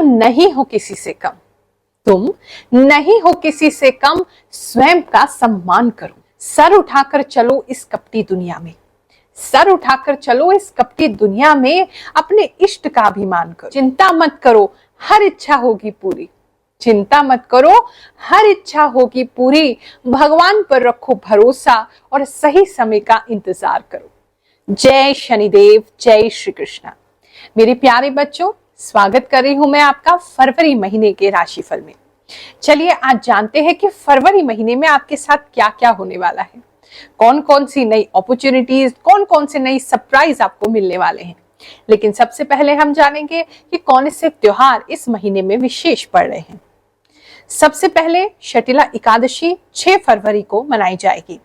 नहीं हो किसी से कम, तुम नहीं हो किसी से कम, स्वयं का सम्मान करो। सर उठाकर चलो इस कपटी दुनिया में, सर उठाकर चलो इस कपटी दुनिया में, अपने इष्ट का अभिमान करो। चिंता मत करो, हर इच्छा होगी पूरी, चिंता मत करो, हर इच्छा होगी पूरी। भगवान पर रखो भरोसा और सही समय का इंतजार करो। जय शनिदेव, जय श्री कृष्णा। मेरे प्यारे बच्चों, स्वागत कर रही हूं मैं आपका फरवरी महीने के राशिफल में। चलिए आज जानते हैं कि फरवरी महीने में आपके साथ क्या क्या होने वाला है, कौन कौन सी नई अपॉर्चुनिटीज, कौन कौन से नई सरप्राइज आपको मिलने वाले हैं। लेकिन सबसे पहले हम जानेंगे कि कौन से त्योहार इस महीने में विशेष पड़ रहे हैं। सबसे पहले शटिला एकादशी 6 फरवरी को मनाई जाएगी।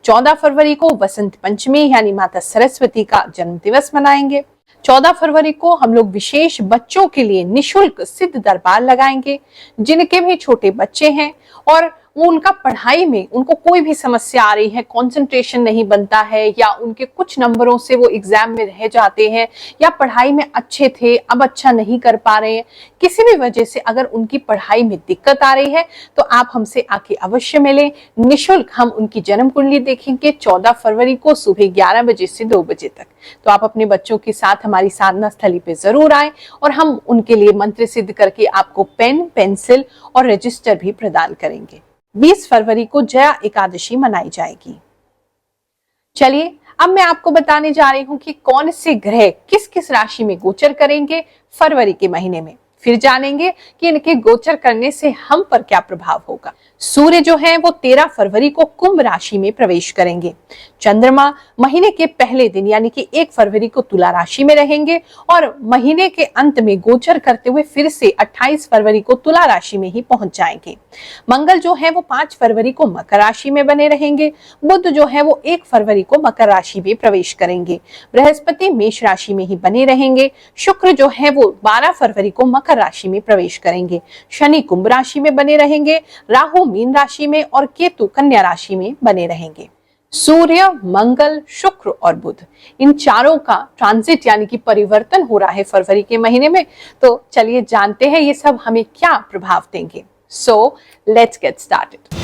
14 फरवरी को वसंत पंचमी यानी माता सरस्वती का जन्म दिवस मनाएंगे। 14 फरवरी को हम लोग विशेष बच्चों के लिए निशुल्क सिद्ध दरबार लगाएंगे। जिनके भी छोटे बच्चे हैं और उनका पढ़ाई में उनको कोई भी समस्या आ रही है, कंसंट्रेशन नहीं बनता है, या उनके कुछ नंबरों से वो एग्जाम में रह जाते हैं, या पढ़ाई में अच्छे थे अब अच्छा नहीं कर पा रहे हैं, किसी भी वजह से अगर उनकी पढ़ाई में दिक्कत आ रही है तो आप हमसे आके अवश्य मिलें। निशुल्क हम उनकी जन्म कुंडली देखेंगे 14 फरवरी को सुबह 11 बजे से 2 बजे तक। तो आप अपने बच्चों के साथ हमारी साधना स्थली पे जरूर आए और हम उनके लिए मंत्र सिद्ध करके आपको पेन, पेंसिल और रजिस्टर भी प्रदान करेंगे। 20 फरवरी को जया एकादशी मनाई जाएगी। चलिए अब मैं आपको बताने जा रही हूं कि कौन से ग्रह किस किस राशि में गोचर करेंगे फरवरी के महीने में। फिर जानेंगे कि इनके गोचर करने से हम पर क्या प्रभाव होगा। सूर्य जो है वो 13 फरवरी को कुंभ राशि में प्रवेश करेंगे। चंद्रमा महीने के पहले दिन यानी कि 1 फरवरी को तुला राशि में रहेंगे और महीने के अंत में गोचर करते हुए फिर से 28 फरवरी को तुला राशि में ही पहुंच जाएंगे। मंगल जो है वो 5 फरवरी को मकर राशि में बने रहेंगे। बुध जो है वो 1 फरवरी को मकर राशि में प्रवेश करेंगे। बृहस्पति मेष राशि में ही बने रहेंगे। शुक्र जो है वो 12 फरवरी को मकर राशि में प्रवेश करेंगे। शनि कुंभ राशि में बने रहेंगे। राहु मीन राशि में और केतु कन्या राशि में बने रहेंगे। सूर्य, मंगल, शुक्र और बुध, इन चारों का ट्रांजिट यानी कि परिवर्तन हो रहा है फरवरी के महीने में। तो चलिए जानते हैं ये सब हमें क्या प्रभाव देंगे। So let's get started.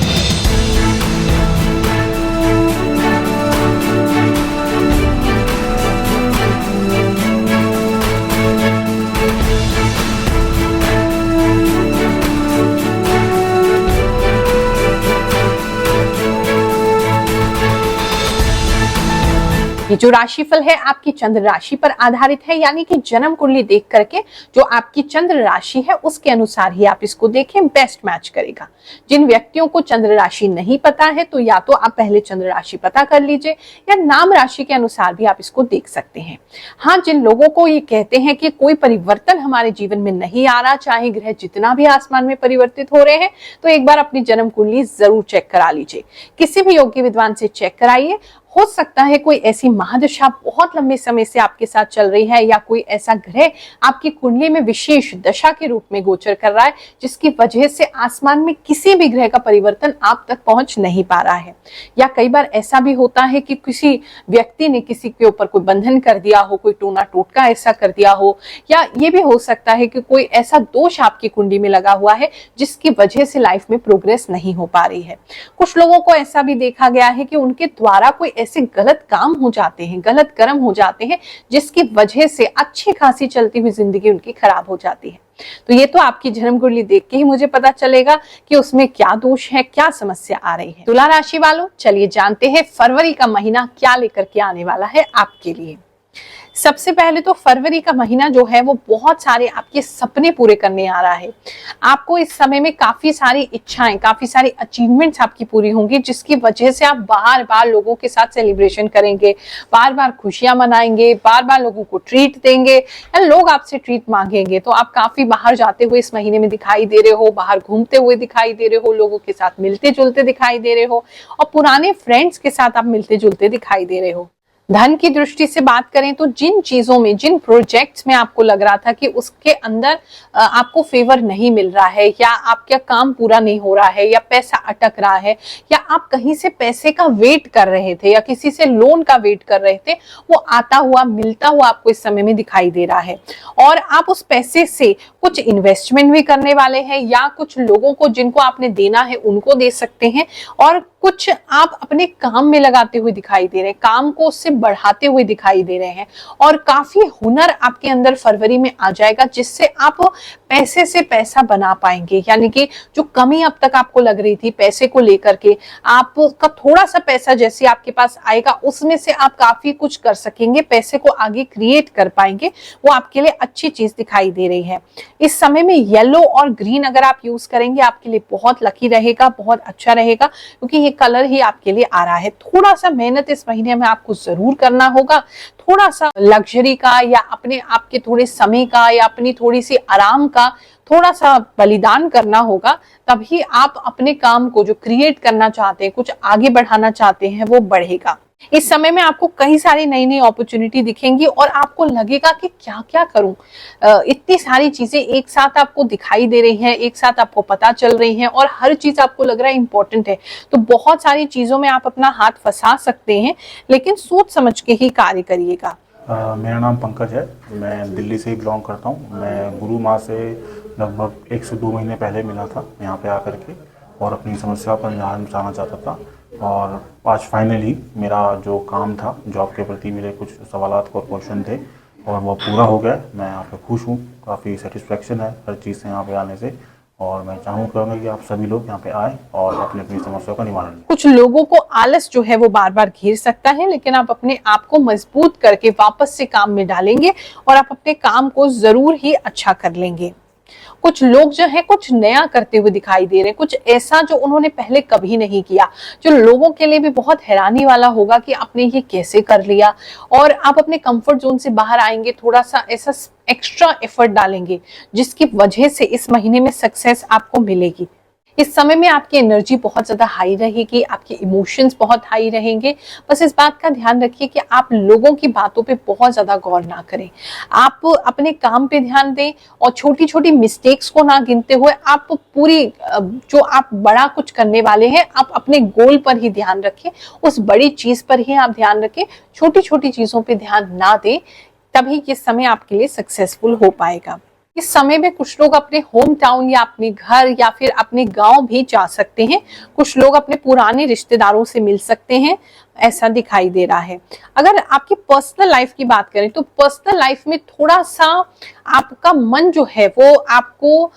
ये जो राशिफल है आपकी चंद्र राशि पर आधारित है, यानी कि जन्म कुंडली देख करके जो आपकी चंद्र राशि है उसके अनुसार ही आप इसको देखें, बेस्ट मैच करेगा। जिन व्यक्तियों को चंद्र राशि नहीं पता है तो या तो आप पहले चंद्र राशि पता कर लीजिए या नाम राशि के अनुसार भी आप इसको देख सकते हैं। हाँ, जिन लोगों को ये कहते हैं कि कोई परिवर्तन हमारे जीवन में नहीं आ रहा, चाहे ग्रह जितना भी आसमान में परिवर्तित हो रहे हैं, तो एक बार अपनी जन्म कुंडली जरूर चेक करा लीजिए। किसी भी योग्य विद्वान से चेक कराइए। हो सकता है कोई ऐसी महादशा बहुत लंबे समय से आपके साथ चल रही है, या कोई ऐसा ग्रह आपकी कुंडली में विशेष दशा के रूप में गोचर कर रहा है जिसकी वजह से आसमान में किसी भी ग्रह का परिवर्तन आप तक पहुंच नहीं पा रहा है। या कई बार ऐसा भी होता है कि किसी व्यक्ति ने किसी के ऊपर कोई बंधन कर दिया हो, कोई टोना टोटका ऐसा कर दिया हो, या ये भी हो सकता है कि कोई ऐसा दोष आपकी कुंडली में लगा हुआ है जिसकी वजह से लाइफ में प्रोग्रेस नहीं हो पा रही है। कुछ लोगों को ऐसा भी देखा गया है कि उनके द्वारा कोई ऐसे गलत काम हो जाते हैं, गलत कर्म हो जाते हैं जिसकी वजह से अच्छी खासी चलती हुई जिंदगी उनकी खराब हो जाती है। तो ये तो आपकी जन्म कुंडली देख के ही मुझे पता चलेगा कि उसमें क्या दोष है, क्या समस्या आ रही है। तुला राशि वालों, चलिए जानते हैं फरवरी का महीना क्या लेकर के आने वाला है आपके लिए। सबसे पहले तो फरवरी का महीना जो है वो बहुत सारे आपके सपने पूरे करने आ रहा है। आपको इस समय में काफी सारी इच्छाएं, काफी सारी अचीवमेंट्स आपकी पूरी होंगी, जिसकी वजह से आप बार बार लोगों के साथ सेलिब्रेशन करेंगे, बार बार खुशियां मनाएंगे, बार बार लोगों को ट्रीट देंगे या लोग आपसे ट्रीट मांगेंगे। तो आप काफी बाहर जाते हुए इस महीने में दिखाई दे रहे हो, बाहर घूमते हुए दिखाई दे रहे हो, लोगों के साथ मिलते जुलते दिखाई दे रहे हो और पुराने फ्रेंड्स के साथ आप मिलते जुलते दिखाई दे रहे हो। धन की दृष्टि से बात करें तो जिन चीजों में, जिन प्रोजेक्ट्स में आपको लग रहा था कि उसके अंदर आपको फेवर नहीं मिल रहा है, या आपका काम पूरा नहीं हो रहा है, या पैसा अटक रहा है, या आप कहीं से पैसे का वेट कर रहे थे, या किसी से लोन का वेट कर रहे थे, वो आता हुआ, मिलता हुआ आपको इस समय में दिखाई दे रहा है। और आप उस पैसे से कुछ इन्वेस्टमेंट भी करने वाले हैं, या कुछ लोगों को जिनको आपने देना है उनको दे सकते हैं, और कुछ आप अपने काम में लगाते हुए दिखाई दे रहे हैं, काम को उससे बढ़ाते हुए दिखाई दे रहे हैं। और काफी हुनर आपके अंदर फरवरी में आ जाएगा, जिससे आप पैसे से पैसा बना पाएंगे। यानी कि जो कमी अब तक आपको लग रही थी पैसे को लेकर के, आपका थोड़ा सा पैसा जैसे आपके पास आएगा उसमें से आप काफी कुछ कर सकेंगे, पैसे को आगे क्रिएट कर पाएंगे। वो आपके लिए अच्छी चीज दिखाई दे रही है। इस समय में येलो और ग्रीन अगर आप यूज करेंगे आपके लिए बहुत लकी रहेगा, बहुत अच्छा रहेगा, क्योंकि ये कलर ही आपके लिए आ रहा है। थोड़ा सा मेहनत इस महीने में आपको जरूर करना होगा, थोड़ा सा लग्जरी का, या अपने आपके थोड़े समय का, या अपनी थोड़ी सी आराम का थोड़ा सा बलिदान करना होगा, तभी आप अपने काम को जो क्रिएट करना चाहते हैं, कुछ आगे बढ़ाना चाहते हैं, वो बढ़ेगा। इस समय में आपको कई सारी नई नई अपॉर्चुनिटी दिखेंगी और आपको लगेगा कि क्या क्या करूं। इतनी सारी चीजें एक साथ आपको दिखाई दे रही हैं, एक साथ आपको पता चल रही हैं, और हर चीज आपको लग रहा है इंपॉर्टेंट है। तो बहुत सारी चीजों में आप अपना हाथ फंसा सकते हैं, लेकिन सोच समझ के ही कार्य करिएगा। मेरा नाम पंकज है, मैं दिल्ली से ही बिलोंग करता हूँ। मैं गुरु माँ से लगभग 1 से 2 महीने पहले मिला था यहाँ पे आकर के, और अपनी समस्या पर निदान चाहना चाहता था। और आज फाइनली मेरा जो काम था, जॉब के प्रति मेरे कुछ सवालात और क्वेश्चन थे, और वो पूरा हो गया। मैं यहाँ पे खुश हूँ, काफ़ी सेटिस्फेक्शन है हर चीज़ से यहाँ पे आने से। और मैं चाहूँगा कि आप सभी लोग यहाँ पे आए और अपनी अपनी समस्या का निवारण लें। कुछ लोगों को आलस जो है वो बार बार घेर सकता है, लेकिन आप अपने आप को मजबूत करके वापस से काम में डालेंगे और आप अपने काम को जरूर ही अच्छा कर लेंगे। कुछ लोग जो है कुछ नया करते हुए दिखाई दे रहे हैं, कुछ ऐसा जो उन्होंने पहले कभी नहीं किया, जो लोगों के लिए भी बहुत हैरानी वाला होगा कि आपने ये कैसे कर लिया। और आप अपने कंफर्ट जोन से बाहर आएंगे, थोड़ा सा ऐसा एक्स्ट्रा एफर्ट डालेंगे, जिसकी वजह से इस महीने में सक्सेस आपको मिलेगी। इस समय में आपकी एनर्जी बहुत ज्यादा हाई रहेगी, आपके इमोशंस बहुत हाई रहेंगे। बस इस बात का ध्यान रखिए कि आप लोगों की बातों पे बहुत ज्यादा गौर ना करें, आप अपने काम पे ध्यान दें, और छोटी छोटी मिस्टेक्स को ना गिनते हुए आप पूरी जो आप बड़ा कुछ करने वाले हैं, आप अपने गोल पर ही ध्यान रखें, उस बड़ी चीज पर ही आप ध्यान रखें, छोटी छोटी चीजों पे ध्यान ना दें। तभी ये समय आपके लिए सक्सेसफुल हो पाएगा। इस समय में कुछ लोग अपने होम टाउन या अपने घर या फिर अपने गांव भी जा सकते हैं। कुछ लोग अपने पुराने रिश्तेदारों से मिल सकते हैं, ऐसा दिखाई दे रहा है। अगर आपकी पर्सनल लाइफ की बात करें तो पर्सनल लाइफ में थोड़ा सा आपका मन जो है वो आपको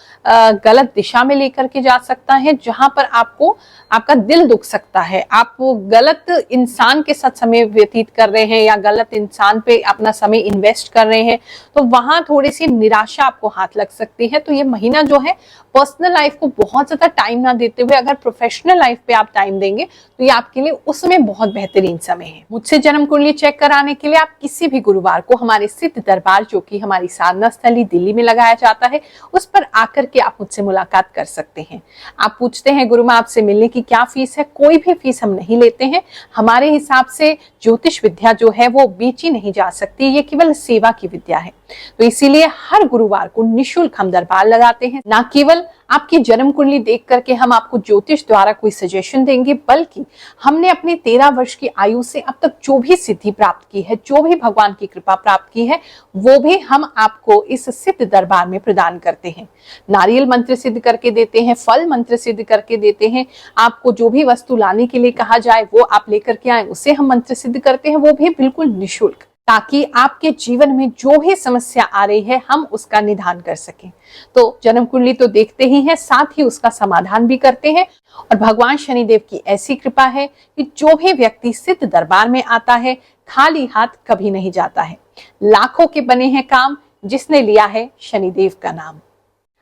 गलत दिशा में लेकर के जा सकता है, जहां पर आपको आपका दिल दुख सकता है। आप गलत इंसान के साथ समय व्यतीत कर रहे हैं, या गलत इंसान पे अपना समय इन्वेस्ट कर रहे हैं, तो वहां थोड़ी सी निराशा आपको हाथ लग सकती है। तो ये महीना जो है पर्सनल लाइफ को बहुत ज्यादा टाइम ना देते हुए अगर प्रोफेशनल लाइफ पे आप टाइम देंगे तो ये आपके लिए उसमें बहुत बेहतरीन समय है। मुझसे जन्म कुंडली चेक कराने के लिए आप किसी भी गुरुवार को हमारे सिद्ध दरबार, जो कि हमारी साधना स्थली दिल्ली में लगाया जाता है, उस पर आकर के आप मुझसे मुलाकात कर सकते हैं। आप पूछते हैं गुरु माँ आपसे मिलने की क्या फीस है? कोई भी फीस हम नहीं लेते हैं। हमारे हिसाब से ज्योतिष विद्या जो है वो बेची नहीं जा सकती, ये केवल सेवा की विद्या है। तो इसीलिए हर गुरुवार को निःशुल्क हम दरबार लगाते हैं। ना केवल आपकी जन्म कुंडली देख करके हम आपको ज्योतिष द्वारा कोई सजेशन देंगे, बल्कि हमने अपनी 13 वर्ष की आयु से अब तक जो भी सिद्धि प्राप्त की है, जो भी भगवान की कृपा प्राप्त की है, वो भी हम आपको इस सिद्ध दरबार में प्रदान करते हैं। नारियल मंत्र सिद्ध करके देते हैं, फल मंत्र सिद्ध करके देते हैं। आपको जो भी वस्तु लाने के लिए कहा जाए वो आप लेकर के आए, उसे हम मंत्र सिद्ध करते हैं, वो भी बिल्कुल निःशुल्क, ताकि आपके जीवन में जो भी समस्या आ रही है हम उसका निदान कर सकें। तो जन्म कुंडली तो देखते ही हैं, साथ ही उसका समाधान भी करते हैं। और भगवान शनिदेव की ऐसी कृपा है कि जो भी व्यक्ति सिद्ध दरबार में आता है खाली हाथ कभी नहीं जाता है। लाखों के बने हैं काम जिसने लिया है शनिदेव का नाम।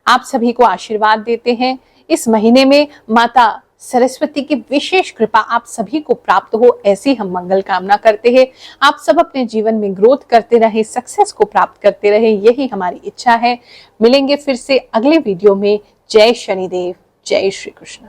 आप सभी को आशीर्वाद देते हैं। इस महीने में माता सरस्वती की विशेष कृपा आप सभी को प्राप्त हो, ऐसी हम मंगल कामना करते हैं। आप सब अपने जीवन में ग्रोथ करते रहे, सक्सेस को प्राप्त करते रहे, यही हमारी इच्छा है। मिलेंगे फिर से अगले वीडियो में। जय शनिदेव, जय श्री कृष्ण।